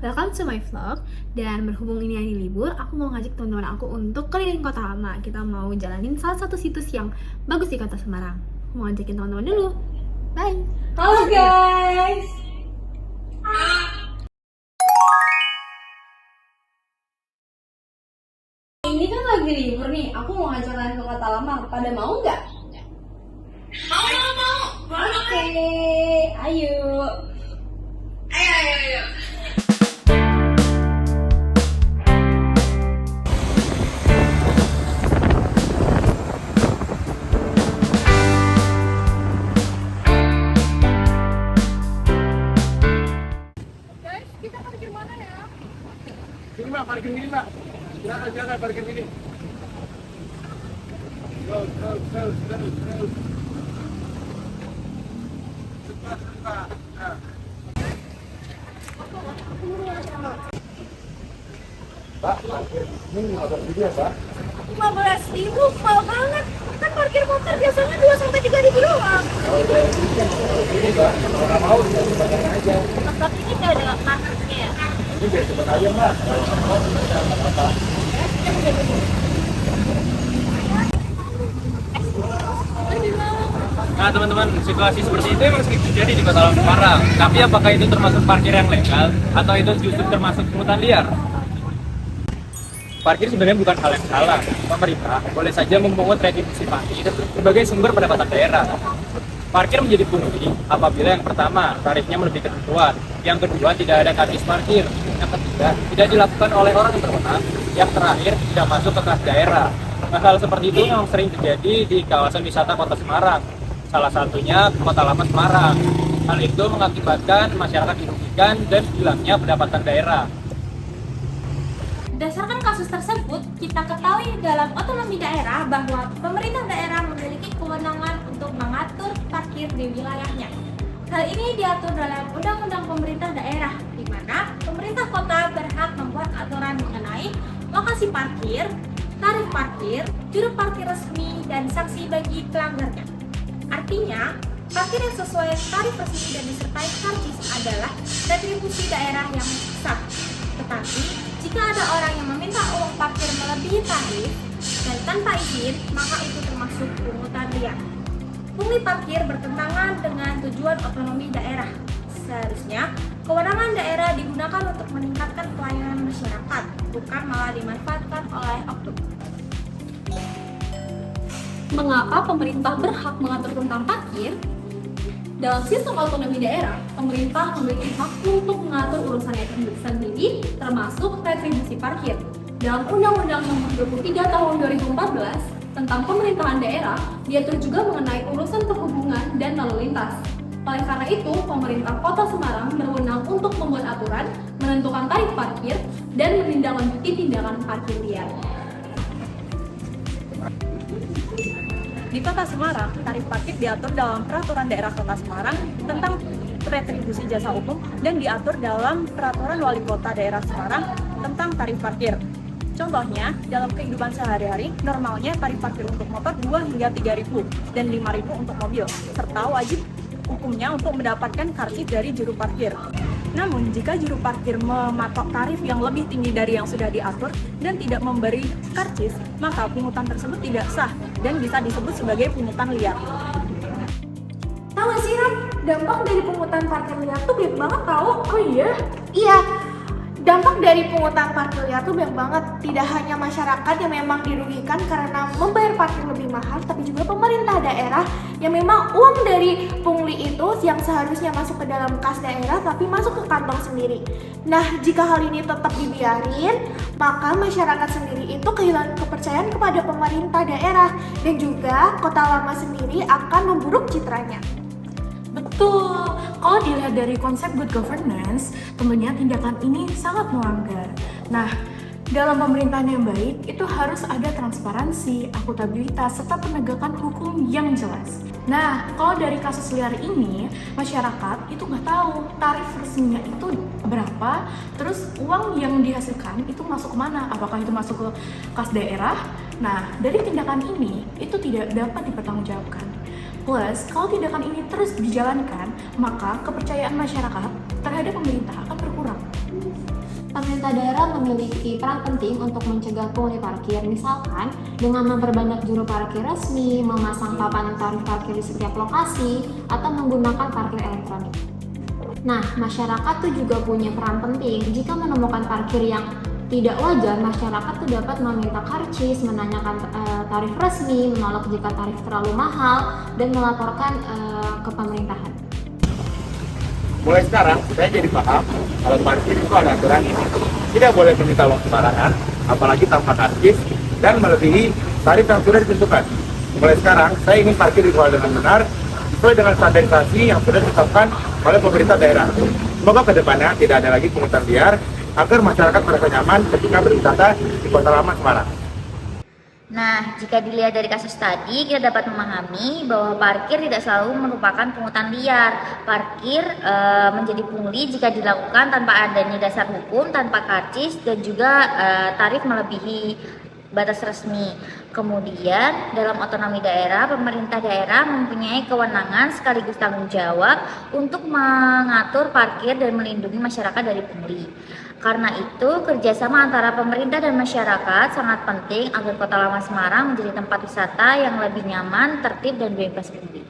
welcome to my vlog. Dan berhubung ini hari libur, aku mau ngajak teman-teman aku untuk keliling kota lama. Kita mau jalanin salah satu situs yang bagus di kota Semarang. Aku mau ngajakin teman-teman dulu. Bye. Halo guys. Ini kan lagi libur nih, aku mau ngajak kalian ke kota lama. Pada mau nggak? Mau. Oke, ayo. Ayo. Guys, kita parkir mana ya? Sini mbak, parkir ini mbak. Silakan parkir ini. Go. Cepat. Nah. Pak, ini 15.000 ya pak? 15.000, mahal banget. Kan parkir motor biasanya 2-3 ribu doang. Kalau udah ini pak, kalau nggak mau kita sebentar aja. Tempat ini nggak ada parkirnya ya? Ini biar cepet aja mbak. Kalau nggak mau kita apa-apa. Nah teman-teman, situasi seperti itu emang terjadi di Kota Lama Semarang. Tapi apakah itu termasuk parkir yang legal atau itu justru termasuk pungutan liar? Parkir sebenarnya bukan hal yang salah. Pemerintah boleh saja memungut retribusi parkir sebagai sumber pendapatan daerah. Parkir menjadi pungli apabila yang pertama, tarifnya melebihi ketentuan. Yang kedua, tidak ada karcis parkir. Yang ketiga, tidak dilakukan oleh orang yang berwenang. Yang terakhir, tidak masuk ke kas daerah. Hal seperti itu memang sering terjadi di kawasan wisata Kota Semarang. Salah satunya Kota Lama Semarang. Hal itu mengakibatkan masyarakat dirugikan dan hilangnya pendapatan daerah. Berdasarkan kasus tersebut, kita ketahui dalam otonomi daerah bahwa pemerintah daerah memiliki kewenangan untuk mengatur parkir di wilayahnya. Hal ini diatur dalam Undang-Undang Pemerintah Daerah, di mana pemerintah kota berhak membuat aturan mengenai lokasi parkir, tarif parkir, juru parkir resmi, dan sanksi bagi pelanggarnya. Artinya, parkir yang sesuai tarif resmi dan disertai karcis adalah retribusi daerah yang sah. Tetapi, jika ada orang yang meminta uang parkir melebihi tarif dan tanpa izin, maka itu termasuk pungutan liar. Pungli parkir bertentangan dengan tujuan otonomi daerah. Seharusnya, kewenangan daerah digunakan untuk meningkatkan pelayanan masyarakat, bukan malah dimanfaatkan oleh oknum. Mengapa pemerintah berhak mengatur tentang parkir? Dalam sistem otonomi daerah, pemerintah memiliki hak untuk mengatur urusannya sendiri, termasuk retribusi parkir. Dalam Undang-Undang Nomor 23 Tahun 2014 tentang pemerintahan daerah, diatur juga mengenai urusan perhubungan dan lalu lintas. Oleh karena itu, pemerintah Kota Semarang berwenang untuk membuat aturan, menentukan tarif parkir, dan menindaklanjuti tindakan parkir liar. Di Kota Semarang, tarif parkir diatur dalam Peraturan Daerah Kota Semarang tentang retribusi jasa umum dan diatur dalam Peraturan Wali Kota Daerah Semarang tentang tarif parkir. Contohnya, dalam kehidupan sehari-hari, normalnya tarif parkir untuk motor 2 hingga 3.000 dan 5.000 untuk mobil, serta wajib hukumnya untuk mendapatkan karcis dari juru parkir. Namun, jika juru parkir mematok tarif yang lebih tinggi dari yang sudah diatur dan tidak memberi karcis, maka pungutan tersebut tidak sah dan bisa disebut sebagai pungutan liar. Tahu gak sih, Ram? Dampak dari pungutan parkir liar tuh banyak banget tau. Oh iya? Iya, dampak dari pungutan parkir liar tuh banyak banget. Tidak hanya masyarakat yang memang dirugikan karena membayar parkir lebih mahal, tapi juga pemerintah daerah yang memang uang dari pungli itu yang seharusnya masuk ke dalam kas daerah tapi masuk ke kantong sendiri. Nah, jika hal ini tetap dibiarin, maka masyarakat sendiri itu kehilangan kepercayaan kepada pemerintah daerah dan juga Kota Lama sendiri akan memburuk citranya. Betul, kalau dilihat dari konsep good governance, tentunya tindakan ini sangat melanggar. Nah, dalam pemerintahan yang baik, itu harus ada transparansi, akuntabilitas, serta penegakan hukum yang jelas. Nah, kalau dari kasus liar ini, masyarakat itu nggak tahu tarif resminya itu berapa, terus uang yang dihasilkan itu masuk kemana, apakah itu masuk ke kas daerah. Nah, dari tindakan ini, itu tidak dapat dipertanggungjawabkan. Plus, kalau tindakan ini terus dijalankan, maka kepercayaan masyarakat terhadap pemerintah akan berkurang. pemerintah daerah memiliki peran penting untuk mencegah pungli parkir, misalkan dengan memperbanyak juru parkir resmi, memasang papan tarif parkir di setiap lokasi, atau menggunakan parkir elektronik. Nah, masyarakat tuh juga punya peran penting. Jika menemukan parkir yang tidak wajar, masyarakat tuh dapat meminta karcis, menanyakan tarif resmi, menolak jika tarif terlalu mahal, dan melaporkan ke pemerintahan. Mulai sekarang, saya jadi paham kalau parkir itu ada aturan ini. Tidak boleh meminta uang sembarangan, apalagi tanpa karcis, dan melebihi tarif yang sudah ditentukan. Mulai sekarang, saya ingin parkir dikelola dengan benar, sesuai dengan standarisasi yang sudah ditetapkan oleh pemerintah daerah. Semoga kedepannya tidak ada lagi pungutan liar, agar masyarakat merasa nyaman ketika berwisata di Kota Lama Semarang. Nah, jika dilihat dari kasus tadi, kita dapat memahami bahwa parkir tidak selalu merupakan pungutan liar. Parkir menjadi pungli jika dilakukan tanpa adanya dasar hukum, tanpa karcis, dan juga tarif melebihi batas resmi. Kemudian, dalam otonomi daerah, pemerintah daerah mempunyai kewenangan sekaligus tanggung jawab untuk mengatur parkir dan melindungi masyarakat dari pungli. Karena itu, kerjasama antara pemerintah dan masyarakat sangat penting agar Kota Lama Semarang menjadi tempat wisata yang lebih nyaman, tertib, dan bebas pungli.